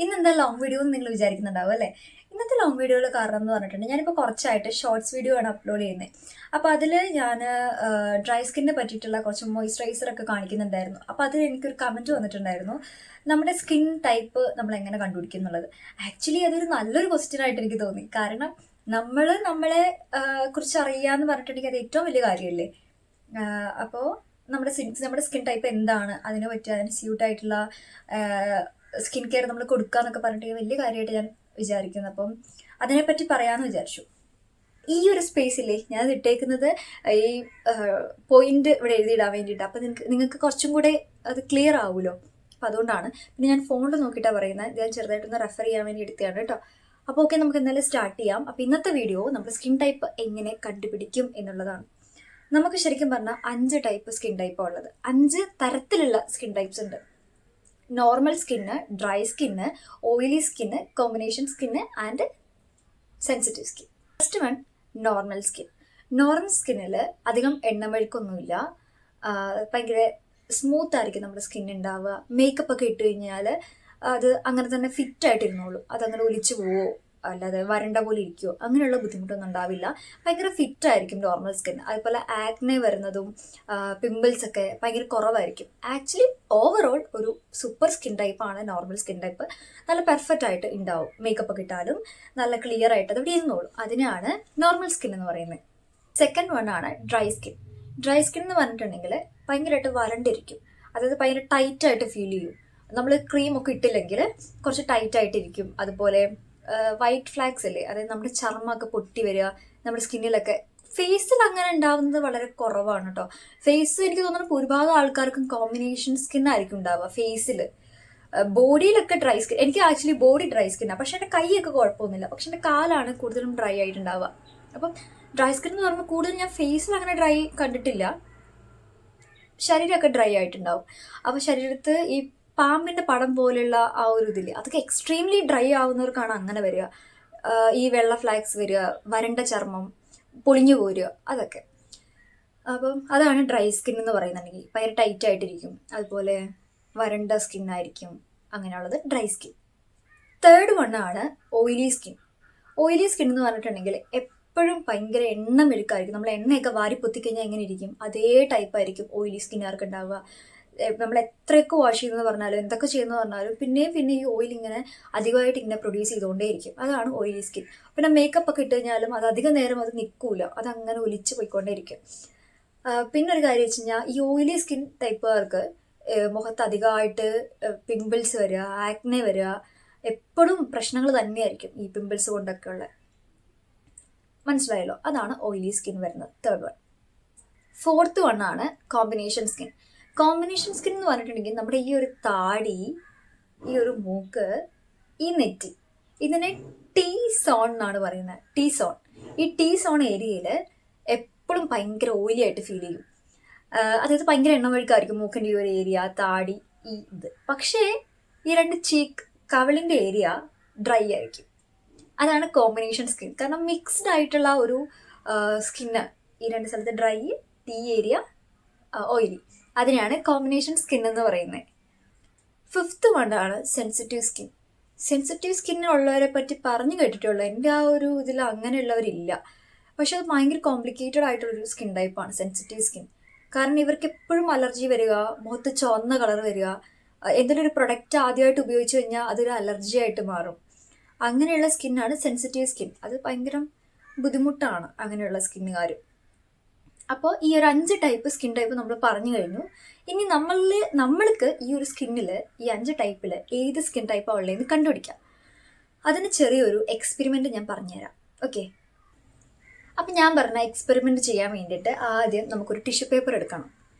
ഇന്നെന്താ long video എന്ന് നിങ്ങൾ വിചാരിക്കുന്നുണ്ടാവും അല്ലേ? ഇന്നത്തെ ലോങ് വീഡിയോയിൽ കാരണം എന്ന് പറഞ്ഞിട്ടുണ്ടെങ്കിൽ ഞാനിപ്പോൾ കുറച്ചായിട്ട് ഷോർട്സ് വീഡിയോ ആണ് അപ്ലോഡ് ചെയ്യുന്നത്. അപ്പോൾ അതിൽ ഞാൻ ഡ്രൈ സ്കിന്നിനെ പറ്റിയിട്ടുള്ള കുറച്ച് മോയ്സ്ചറൈസർ ഒക്കെ കാണിക്കുന്നുണ്ടായിരുന്നു. അപ്പോൾ അതിൽ എനിക്കൊരു കമൻറ്റ് വന്നിട്ടുണ്ടായിരുന്നു, നമ്മുടെ സ്കിൻ ടൈപ്പ് നമ്മൾ എങ്ങനെ കണ്ടുപിടിക്കും എന്നുള്ളത്. ആക്ച്വലി അതൊരു നല്ലൊരു ക്വസ്റ്റ്യൻ ആയിട്ട് എനിക്ക് തോന്നി. കാരണം നമ്മളെ കുറിച്ച് അറിയാന്ന് പറഞ്ഞിട്ടുണ്ടെങ്കിൽ അത് ഏറ്റവും വലിയ കാര്യമല്ലേ. അപ്പോൾ നമ്മുടെ സ്കിൻ ടൈപ്പ് എന്താണ്, അതിനെ പറ്റി അതിന് സ്യൂട്ടായിട്ടുള്ള സ്കിൻ കെയർ നമ്മൾ കൊടുക്കുക എന്നൊക്കെ പറഞ്ഞിട്ടുണ്ടെങ്കിൽ വലിയ കാര്യമായിട്ട് ഞാൻ വിചാരിക്കുന്നു. അപ്പം അതിനെപ്പറ്റി പറയാമെന്ന് വിചാരിച്ചു. ഈ ഒരു സ്പേസില്ലേ ഞാൻ ഇട്ടേക്കുന്നത് ഈ പോയിന്റ് ഇവിടെ എഴുതിയിടാൻ വേണ്ടിയിട്ട്. അപ്പം നിങ്ങൾക്ക് കുറച്ചും കൂടെ അത് ക്ലിയർ ആവുമല്ലോ. അപ്പം അതുകൊണ്ടാണ്. പിന്നെ ഞാൻ ഫോണിൽ നോക്കിയിട്ടാണ് പറയുന്നത്. ഞാൻ ചെറുതായിട്ടൊന്ന് റെഫർ ചെയ്യാൻ വേണ്ടി എടുത്തതാണ് കേട്ടോ. അപ്പോൾ ഓക്കെ, നമുക്ക് എന്തായാലും സ്റ്റാർട്ട് ചെയ്യാം. അപ്പോൾ ഇന്നത്തെ വീഡിയോ നമ്മുടെ സ്കിൻ ടൈപ്പ് എങ്ങനെ കണ്ടുപിടിക്കും എന്നുള്ളതാണ്. നമുക്ക് ശരിക്കും പറഞ്ഞാൽ 5 ടൈപ്പ് സ്കിൻ ടൈപ്പാണ് ഉള്ളത്. 5 തരത്തിലുള്ള സ്കിൻ ടൈപ്സ് ഉണ്ട്. Normal skin, dry skin, oily skin, combination skin and sensitive skin. First one, normal skin. Normal സ്കിന്നിൽ അധികം എണ്ണമെഴുക്കൊന്നുമില്ല, ഭയങ്കര സ്മൂത്ത് ആയിരിക്കും നമ്മുടെ സ്കിൻ ഉണ്ടാവുക. മേക്കപ്പ് ഒക്കെ ഇട്ട് കഴിഞ്ഞാൽ അത് അങ്ങനെ തന്നെ ഫിറ്റായിട്ടിരുന്നോളൂ. അതങ്ങനെ ഒലിച്ചു പോവോ അല്ലാതെ വരണ്ട പോലെ ഇരിക്കുമോ അങ്ങനെയുള്ള ബുദ്ധിമുട്ടൊന്നും ഉണ്ടാവില്ല. ഭയങ്കര ഫിറ്റ് ആയിരിക്കും നോർമൽ സ്കിൻ. അതുപോലെ ആക്നെ വരുന്നതും പിമ്പിൾസ് ഒക്കെ ഭയങ്കര കുറവായിരിക്കും. ആക്ച്വലി ഓവറോൾ ഒരു സൂപ്പർ സ്കിൻ ടൈപ്പാണ് നോർമൽ സ്കിൻ ടൈപ്പ്. നല്ല പെർഫെക്റ്റ് ആയിട്ട് ഉണ്ടാവും. മേക്കപ്പ് ഒക്കെ ഇട്ടാലും നല്ല ക്ലിയർ ആയിട്ട് അത് ഇവിടെ ഇരുന്നോളും. അതിനാണ് നോർമൽ സ്കിൻ എന്ന് പറയുന്നത്. സെക്കൻഡ് വൺ ആണ് ഡ്രൈ സ്കിൻ. ഡ്രൈ സ്കിൻ എന്ന് പറഞ്ഞിട്ടുണ്ടെങ്കിൽ ഭയങ്കരമായിട്ട് വരണ്ടിരിക്കും. അതായത് ഭയങ്കര ടൈറ്റ് ആയിട്ട് ഫീൽ ചെയ്യും. നമ്മൾ ക്രീം ഒക്കെ ഇട്ടില്ലെങ്കിൽ കുറച്ച് ടൈറ്റ് ആയിട്ടിരിക്കും. അതുപോലെ വൈറ്റ് ഫ്ലാഗ്സ് അല്ലേ, അതായത് നമ്മുടെ ചർമ്മമൊക്കെ പൊട്ടി വരിക നമ്മുടെ സ്കിന്നിലൊക്കെ. ഫേസിൽ അങ്ങനെ ഉണ്ടാവുന്നത് വളരെ കുറവാണ് കേട്ടോ. ഫേസ് എനിക്ക് തോന്നുന്നു ഒരുപാട് ആൾക്കാർക്കും കോമ്പിനേഷൻ സ്കിൻ ആയിരിക്കും ഉണ്ടാവുക ഫേസിൽ. ബോഡിയിലൊക്കെ ഡ്രൈ സ്കിൻ. എനിക്ക് ആക്ച്വലി ബോഡി ഡ്രൈ സ്കിന്നാണ്, പക്ഷെ എൻ്റെ കൈയൊക്കെ കുഴപ്പമൊന്നുമില്ല. പക്ഷെ എൻ്റെ കാലാണ് കൂടുതലും ഡ്രൈ ആയിട്ടുണ്ടാവുക. അപ്പം ഡ്രൈ സ്കിൻ എന്ന് പറയുമ്പോൾ കൂടുതൽ ഞാൻ ഫേസിൽ അങ്ങനെ ഡ്രൈ കണ്ടിട്ടില്ല. ശരീരമൊക്കെ ഡ്രൈ ആയിട്ടുണ്ടാവും. അപ്പോൾ ശരീരത്ത് ഈ പാമ്പിന്റെ പടം പോലെയുള്ള ആ ഒരു ഇതില്ലേ, അതൊക്കെ എക്സ്ട്രീംലി ഡ്രൈ ആവുന്നവർക്കാണ് അങ്ങനെ വരിക. ഈ വെള്ള ഫ്ലാക്സ് വരിക, വരണ്ട ചർമ്മം, പൊളിഞ്ഞു പോരുക, അതൊക്കെ. അപ്പം അതാണ് ഡ്രൈ സ്കിൻ എന്ന് പറയുന്നുണ്ടെങ്കിൽ. ഭയങ്കര ടൈറ്റ് ആയിട്ടിരിക്കും, അതുപോലെ വരണ്ട സ്കിൻ ആയിരിക്കും. അങ്ങനെയുള്ളത് ഡ്രൈ സ്കിൻ. തേർഡ് വണ്ണാണ് ഓയിലി സ്കിൻ. ഓയിലി സ്കിൻ എന്ന് പറഞ്ഞിട്ടുണ്ടെങ്കിൽ എപ്പോഴും ഭയങ്കര എണ്ണ മെഴുക്കായിരിക്കും. നമ്മൾ എണ്ണയൊക്കെ വാരി പൊത്തിക്കഴിഞ്ഞാൽ എങ്ങനെ ഇരിക്കും അതേ ടൈപ്പായിരിക്കും ഓയിലി സ്കിന്നുകാർക്ക് ഉണ്ടാവുക. നമ്മൾ എത്രയൊക്കെ വാഷ് ചെയ്യുന്നതെന്ന് പറഞ്ഞാലും എന്തൊക്കെ ചെയ്യുന്നതെന്ന് പറഞ്ഞാലും പിന്നെ ഈ ഓയിൽ ഇങ്ങനെ അധികമായിട്ട് ഇങ്ങനെ പ്രൊഡ്യൂസ് ചെയ്തുകൊണ്ടേയിരിക്കും. അതാണ് ഓയിലി സ്കിൻ. പിന്നെ മേക്കപ്പ് ഒക്കെ ഇട്ട് കഴിഞ്ഞാലും അത് അധികം നേരം അത് നിൽക്കൂല, അതങ്ങനെ ഒലിച്ച് പോയിക്കൊണ്ടേയിരിക്കും. പിന്നെ ഒരു കാര്യം വെച്ച് കഴിഞ്ഞാൽ ഈ ഓയിലി സ്കിൻ ടൈപ്പുകാർക്ക് മുഖത്ത് അധികമായിട്ട് പിമ്പിൾസ് വരിക, ആക്നെ വരിക, എപ്പോഴും പ്രശ്നങ്ങൾ തന്നെയായിരിക്കും ഈ പിമ്പിൾസ് കൊണ്ടൊക്കെ ഉള്ള. മനസ്സിലായല്ലോ, അതാണ് ഓയിലി സ്കിൻ വരുന്നത്. Third one. ഫോർത്ത് വൺ ആണ് കോമ്പിനേഷൻ സ്കിൻ. കോമ്പിനേഷൻ സ്കിൻ എന്ന് പറഞ്ഞിട്ടുണ്ടെങ്കിൽ നമ്മുടെ ഈ ഒരു താടി, ഈ ഒരു മൂക്ക്, ഈ നെറ്റി, ഇതിനെ ടീ സോൺ എന്നാണ് പറയുന്നത്. T zone. ഈ ടീ സോൺ ഏരിയയിൽ എപ്പോഴും ഭയങ്കര ഓയിലി ആയിട്ട് ഫീൽ ചെയ്യും. അതായത് ഭയങ്കര എണ്ണമൊഴുക്കായിരിക്കും മൂക്കിൻ്റെ ഈ ഒരു ഏരിയ, താടി, ഈ ഇത്. പക്ഷേ ഈ രണ്ട് ചീക്ക്, കവിളിൻ്റെ ഏരിയ ഡ്രൈ ആയിരിക്കും. അതാണ് കോമ്പിനേഷൻ സ്കിൻ. കാരണം മിക്സ്ഡ് ആയിട്ടുള്ള ഒരു സ്കിന്ന്, ഈ രണ്ട് സ്ഥലത്ത് ഡ്രൈ, ടീ ഏരിയ, ഓയിലി, അതിനെയാണ് കോമ്പിനേഷൻ സ്കിൻ എന്ന് പറയുന്നത്. ഫിഫ്ത്ത് വണ്ണാണ് സെൻസിറ്റീവ് സ്കിൻ. സെൻസിറ്റീവ് സ്കിന്നുള്ളവരെ പറ്റി പറഞ്ഞു കേട്ടിട്ടുള്ളൂ. എൻ്റെ ആ ഒരു ഇതിൽ അങ്ങനെയുള്ളവരില്ല. പക്ഷെ അത് ഭയങ്കര കോംപ്ലിക്കേറ്റഡ് ആയിട്ടുള്ളൊരു സ്കിൻ ടൈപ്പാണ് സെൻസിറ്റീവ് സ്കിൻ. കാരണം ഇവർക്ക് എപ്പോഴും അലർജി വരിക, മുഖത്ത് ചുവന്ന കളർ വരിക, എന്തെങ്കിലും ഒരു പ്രൊഡക്റ്റ് ആദ്യമായിട്ട് ഉപയോഗിച്ച് കഴിഞ്ഞാൽ അതൊരു അലർജി ആയിട്ട് മാറും. അങ്ങനെയുള്ള സ്കിന്നാണ് സെൻസിറ്റീവ് സ്കിൻ. അത് ഭയങ്കര ബുദ്ധിമുട്ടാണ് അങ്ങനെയുള്ള സ്കിന്നുകാർ. അപ്പോൾ ഈ ഒരു 5 ടൈപ്പ് സ്കിൻ ടൈപ്പ് നമ്മൾ പറഞ്ഞു കഴിഞ്ഞു. ഇനി നമ്മൾക്ക് ഈ ഒരു സ്കിന്നിൽ ഈ 5 ടൈപ്പിൽ ഏത് സ്കിൻ ടൈപ്പാണ് ഉള്ളതെന്ന് കണ്ടുപിടിക്കാം. അതിന് ചെറിയൊരു എക്സ്പെരിമെൻറ്റ് ഞാൻ പറഞ്ഞുതരാം. ഓക്കെ, അപ്പം ഞാൻ പറഞ്ഞ എക്സ്പെരിമെൻറ്റ് ചെയ്യാൻ വേണ്ടിയിട്ട് ആദ്യം നമുക്കൊരു ടിഷ്യൂ പേപ്പർ എടുക്കണം.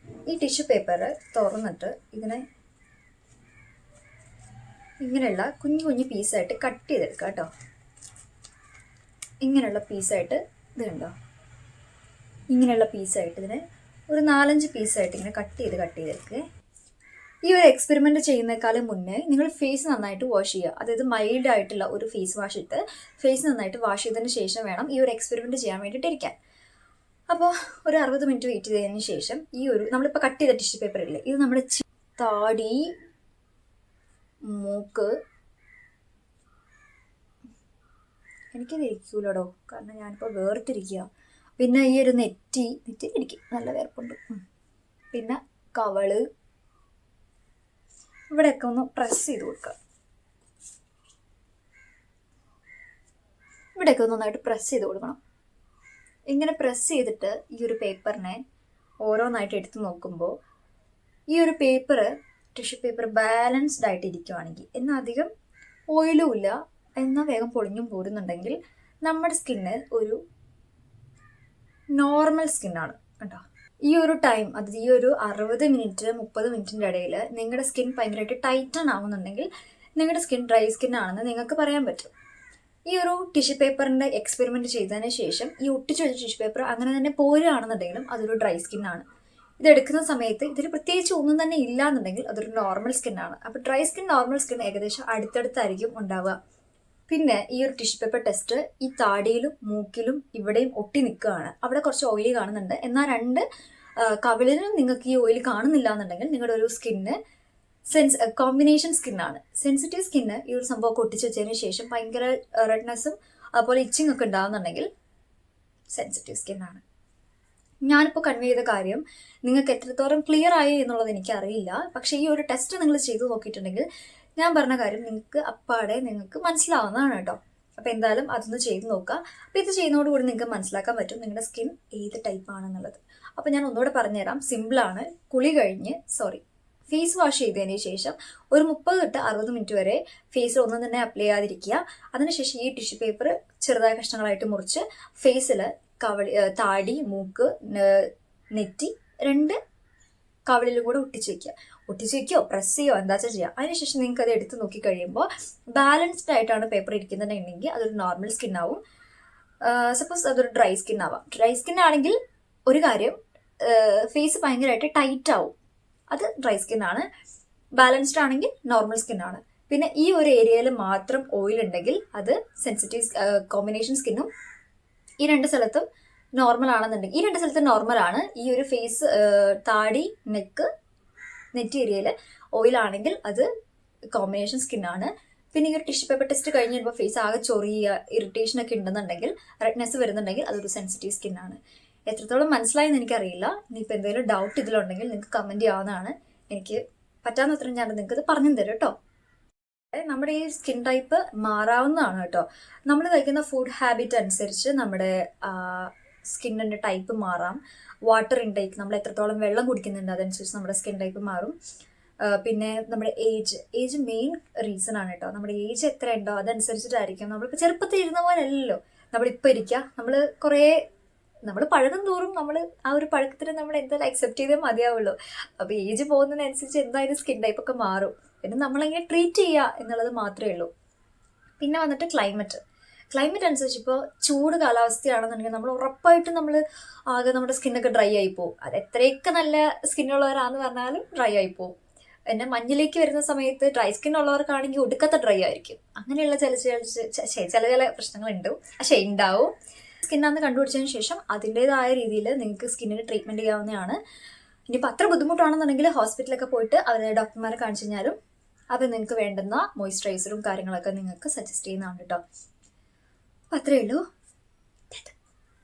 ഈ ടിഷ്യൂ പേപ്പർ തുറന്നിട്ട് ഇതിനെ ഇങ്ങനെയുള്ള കുഞ്ഞു കുഞ്ഞു പീസായിട്ട് കട്ട് ചെയ്തെടുക്കുക കേട്ടോ. ഇങ്ങനെയുള്ള പീസായിട്ട് ഇത് കണ്ടോ, ഇങ്ങനെയുള്ള പീസായിട്ട് ഇതിനെ ഒരു 4-5 പീസായിട്ട് ഇങ്ങനെ കട്ട് ചെയ്തെടുക്കുക. ഈ ഒരു എക്സ്പെരിമെൻറ്റ് ചെയ്യുന്നേക്കാളും മുന്നേ നിങ്ങൾ ഫേസ് നന്നായിട്ട് വാഷ് ചെയ്യുക. അതായത് മൈൽഡ് ആയിട്ടുള്ള ഒരു ഫേസ് വാഷ് ഇട്ട് ഫേസ് നന്നായിട്ട് വാഷ് ചെയ്തതിന് ശേഷം വേണം ഈ ഒരു എക്സ്പെരിമെൻറ്റ് ചെയ്യാൻ വേണ്ടിയിട്ട് ഇരിക്കാൻ. അപ്പോൾ ഒരു 60 മിനിറ്റ് വെയിറ്റ് ചെയ്തതിന് ശേഷം ഈ ഒരു നമ്മളിപ്പോൾ കട്ട് ചെയ്ത ടിഷ്യൂ പേപ്പർ ഇല്ലേ, ഇത് നമ്മുടെ താടി, മൂക്ക്, എനിക്കത് ഇരിക്കൂലടോ, കാരണം ഞാനിപ്പോൾ വേർത്തിരിക്കുക. പിന്നെ ഈ ഒരു നെറ്റി ഇരിക്കും, നല്ല വേർപ്പുണ്ട്. പിന്നെ കവള് ഇവിടെയൊക്കെ ഒന്ന് പ്രസ് ചെയ്ത് കൊടുക്കുക. ഇവിടെയൊക്കെ ഒന്ന് നന്നായിട്ട് പ്രസ് ചെയ്ത് കൊടുക്കണം. ഇങ്ങനെ പ്രസ് ചെയ്തിട്ട് ഈ ഒരു പേപ്പറിനെ ഓരോന്നായിട്ട് എടുത്ത് നോക്കുമ്പോൾ ഈ ഒരു പേപ്പർ, ടിഷ്യൂ പേപ്പർ ബാലൻസ്ഡ് ആയിട്ട് ഇരിക്കുവാണെങ്കിൽ, എന്നാൽ അധികം ഓയിലും ഇല്ല, എന്നാൽ വേഗം പൊളിഞ്ഞും പോരുന്നുണ്ടെങ്കിൽ നമ്മുടെ സ്കിന്ന് ഒരു നോർമൽ സ്കിന്നാണ് കേട്ടോ. ഈ ഒരു ടൈം, അതായത് ഈ ഒരു 60 മിനിറ്റ് 30 മിനിറ്റിൻ്റെ ഇടയിൽ നിങ്ങളുടെ സ്കിൻ ഭയങ്കരമായിട്ട് ടൈറ്റൺ ആവുന്നുണ്ടെങ്കിൽ നിങ്ങളുടെ സ്കിൻ ഡ്രൈ സ്കിൻ ആണെന്ന് നിങ്ങൾക്ക് പറയാൻ പറ്റും. ഈ ഒരു ടിഷ്യൂ പേപ്പറിൻ്റെ എക്സ്പെരിമെൻറ്റ് ചെയ്തതിന് ശേഷം ഈ ഒട്ടിച്ചു വെച്ച ടിഷ്യൂ പേപ്പർ അങ്ങനെ തന്നെ പോരുകയാണെന്നുണ്ടെങ്കിലും അതൊരു ഡ്രൈ സ്കിന്നാണ്. ഇതെടുക്കുന്ന സമയത്ത് ഇതിൽ പ്രത്യേകിച്ച് ഒന്നും തന്നെ ഇല്ല എന്നുണ്ടെങ്കിൽ അതൊരു നോർമൽ സ്കിന്നാണ്. അപ്പോൾ ഡ്രൈ സ്കിൻ നോർമൽ സ്കിൻ ഏകദേശം അടുത്തടുത്തായിരിക്കും ഉണ്ടാവുക. പിന്നെ ഈ ഒരു ടിഷ്യൂ പേപ്പർ ടെസ്റ്റ് ഈ താടിയിലും മൂക്കിലും ഇവിടെയും ഒട്ടി നിൽക്കുകയാണ്. അവിടെ കുറച്ച് ഓയിലി കാണുന്നുണ്ട്, എന്നാൽ 2 കവിളിലും നിങ്ങൾക്ക് ഈ ഓയിൽ കാണുന്നില്ല എന്നുണ്ടെങ്കിൽ നിങ്ങളുടെ ഒരു സ്കിന്ന് കോമ്പിനേഷൻ സ്കിന്നാണ്. സെൻസിറ്റീവ് സ്കിന്ന് ഈ ഒരു സംഭവമൊക്കെ ഒട്ടിച്ച് വെച്ചതിന് ശേഷം ഭയങ്കര റെഡ്നെസ്സും അതുപോലെ ഇച്ചിങ് ഒക്കെ ഉണ്ടാകുന്നുണ്ടെങ്കിൽ സെൻസിറ്റീവ് സ്കിന്നാണ്. ഞാനിപ്പോൾ കൺവേ ചെയ്ത കാര്യം നിങ്ങൾക്ക് എത്രത്തോളം ക്ലിയർ ആയി എന്നുള്ളത് എനിക്കറിയില്ല. പക്ഷേ ഈ ഒരു ടെസ്റ്റ് നിങ്ങൾ ചെയ്തു നോക്കിയിട്ടുണ്ടെങ്കിൽ ഞാൻ പറഞ്ഞ കാര്യം നിങ്ങൾക്ക് അപ്പാടെ നിങ്ങൾക്ക് മനസ്സിലാവുന്നതാണ് കേട്ടോ. അപ്പോൾ എന്തായാലും അതൊന്ന് ചെയ്ത് നോക്കുക. അപ്പോൾ ഇത് ചെയ്യുന്നതോടുകൂടി നിങ്ങൾക്ക് മനസ്സിലാക്കാൻ പറ്റും നിങ്ങളുടെ സ്കിൻ ഏത് ടൈപ്പ് ആണെന്നുള്ളത്. അപ്പോൾ ഞാൻ ഒന്നുകൂടെ പറഞ്ഞുതരാം, സിമ്പിളാണ്. കുളി കഴിഞ്ഞ് ഫേസ് വാഷ് ചെയ്തതിന് ശേഷം ഒരു 30 തൊട്ട് 60 മിനിറ്റ് വരെ ഫേസിൽ ഒന്നും തന്നെ അപ്ലൈ ചെയ്യാതിരിക്കുക. അതിനുശേഷം ഈ ടിഷ്യൂ പേപ്പർ ചെറുതായ കഷ്ണങ്ങളായിട്ട് മുറിച്ച് ഫേസിൽ താടി, മൂക്ക്, നെറ്റി 2 കവിളിലും കൂടെ ഒട്ടിച്ച് വയ്ക്കുകയോ പ്രസ് ചെയ്യോ എന്താ ചെയ്യുക. അതിനുശേഷം നിങ്ങൾക്ക് അത് എടുത്ത് നോക്കി കഴിയുമ്പോൾ ബാലൻസ്ഡ് ആയിട്ടാണ് പേപ്പർ ഇരിക്കുന്നുണ്ടെങ്കിൽ അതൊരു നോർമൽ സ്കിൻ ആവും. സപ്പോസ് അതൊരു ഡ്രൈ സ്കിൻ ആവാം. ഡ്രൈ സ്കിൻ ആണെങ്കിൽ ഒരു കാര്യം, ഫേസ് ഭയങ്കരമായിട്ട് ടൈറ്റ് ആവും, അത് ഡ്രൈ സ്കിൻ ആണ്. ബാലൻസ്ഡ് ആണെങ്കിൽ നോർമൽ സ്കിൻ ആണ്. പിന്നെ ഈ ഒരു ഏരിയയിൽ മാത്രം ഓയിൽ ഉണ്ടെങ്കിൽ അത് സെൻസിറ്റീവ് കോമ്പിനേഷൻ സ്കിന്നും. ഈ 2 സ്ഥലത്തും നോർമൽ ആണെന്നുണ്ടെങ്കിൽ, ഈ 2 സ്ഥലത്തും നോർമൽ ആണ്. ഈ ഒരു ഫേസ്, താടി, നെറ്റ് ഏരിയയിൽ ഓയിലാണെങ്കിൽ അത് കോമ്പിനേഷൻ സ്കിന്നാണ്. പിന്നെ ഈ ഒരു ടിഷ്യൂ പേപ്പർ ടെസ്റ്റ് കഴിഞ്ഞ് കഴിയുമ്പോൾ ഫേസ് ആകെ ചൊറിയുക, ഇറിറ്റേഷൻ ഒക്കെ ഉണ്ടെന്നുണ്ടെങ്കിൽ, റെഡ്നെസ് വരുന്നുണ്ടെങ്കിൽ അതൊരു സെൻസിറ്റീവ് സ്കിന്നാണ്. എത്രത്തോളം മനസ്സിലായെന്ന് എനിക്കറിയില്ല. ഇനിയിപ്പോൾ എന്തെങ്കിലും ഡൗട്ട് ഇതിലുണ്ടെങ്കിൽ നിങ്ങൾക്ക് കമൻറ്റ് ചെയ്യാവുന്നതാണ്. എനിക്ക് പറ്റാവുന്നത്ര ഞാൻ നിങ്ങൾക്ക് ഇത് പറഞ്ഞു തരും കേട്ടോ. നമ്മുടെ ഈ സ്കിൻ ടൈപ്പ് മാറാവുന്നതാണ് കേട്ടോ. നമ്മൾ കഴിക്കുന്ന ഫുഡ് ഹാബിറ്റ് അനുസരിച്ച് നമ്മുടെ സ്കിന്നിൻ്റെ ടൈപ്പ് മാറാം. വാട്ടർ ഇൻടേക്ക്, നമ്മൾ എത്രത്തോളം വെള്ളം കുടിക്കുന്നുണ്ട് അതനുസരിച്ച് നമ്മുടെ സ്കിൻ ടൈപ്പ് മാറും. പിന്നെ നമ്മുടെ ഏജ് മെയിൻ റീസൺ ആണ് കേട്ടോ. നമ്മുടെ ഏജ് എത്ര ഉണ്ടോ അതനുസരിച്ചിട്ടായിരിക്കും. നമ്മളിപ്പോൾ ചെറുപ്പത്തിൽ ഇരുന്ന പോലെ അല്ലല്ലോ നമ്മളിപ്പോൾ ഇരിക്കുക. നമ്മൾ പഴകും തോറും നമ്മൾ ആ ഒരു പഴക്കത്തിന് നമ്മൾ എന്തായാലും അക്സെപ്റ്റ് ചെയ്തേ മതിയാവുള്ളൂ. അപ്പോൾ ഏജ് പോകുന്നതിനനുസരിച്ച് എന്തായാലും സ്കിൻ ടൈപ്പ് ഒക്കെ മാറും. പിന്നെ നമ്മളെങ്ങനെ ട്രീറ്റ് ചെയ്യുക എന്നുള്ളത് മാത്രമേ ഉള്ളൂ. പിന്നെ വന്നിട്ട് ക്ലൈമറ്റ് അനുസരിച്ച് ഇപ്പോൾ ചൂട് കാലാവസ്ഥയാണെന്നുണ്ടെങ്കിൽ നമ്മൾ ഉറപ്പായിട്ടും ആകെ നമ്മുടെ സ്കിന്നൊക്കെ ഡ്രൈ ആയി പോകും. അത് എത്രയൊക്കെ നല്ല സ്കിന്നുള്ളവരാണെന്ന് പറഞ്ഞാലും ഡ്രൈ ആയി പോകും. പിന്നെ മഞ്ഞിലേക്ക് വരുന്ന സമയത്ത് ഡ്രൈ സ്കിൻ ഉള്ളവർക്കാണെങ്കിൽ ഒടുക്കത്തെ ഡ്രൈ ആയിരിക്കും. അങ്ങനെയുള്ള ചില പ്രശ്നങ്ങളുണ്ട്, പക്ഷേ ഉണ്ടാവും. സ്കിന്നാന്ന് കണ്ടുപിടിച്ചതിന് ശേഷം അതിൻ്റെതായ രീതിയിൽ നിങ്ങൾക്ക് സ്കിന്നിന് ട്രീറ്റ്മെൻറ്റ് ചെയ്യാവുന്നതാണ്. ഇനിയിപ്പോൾ അത്ര ബുദ്ധിമുട്ടാണെന്നുണ്ടെങ്കിൽ ഹോസ്പിറ്റലൊക്കെ പോയിട്ട് അവരെ ഡോക്ടർമാരെ കാണിച്ചു കഴിഞ്ഞാലും അത് നിങ്ങൾക്ക് വേണ്ടുന്ന മോയ്സ്ചറൈസറും കാര്യങ്ങളൊക്കെ നിങ്ങൾക്ക് സജസ്റ്റ് ചെയ്യുന്നതാണ് കേട്ടോ. അപ്പോൾ അത്രയേ ഉള്ളൂ.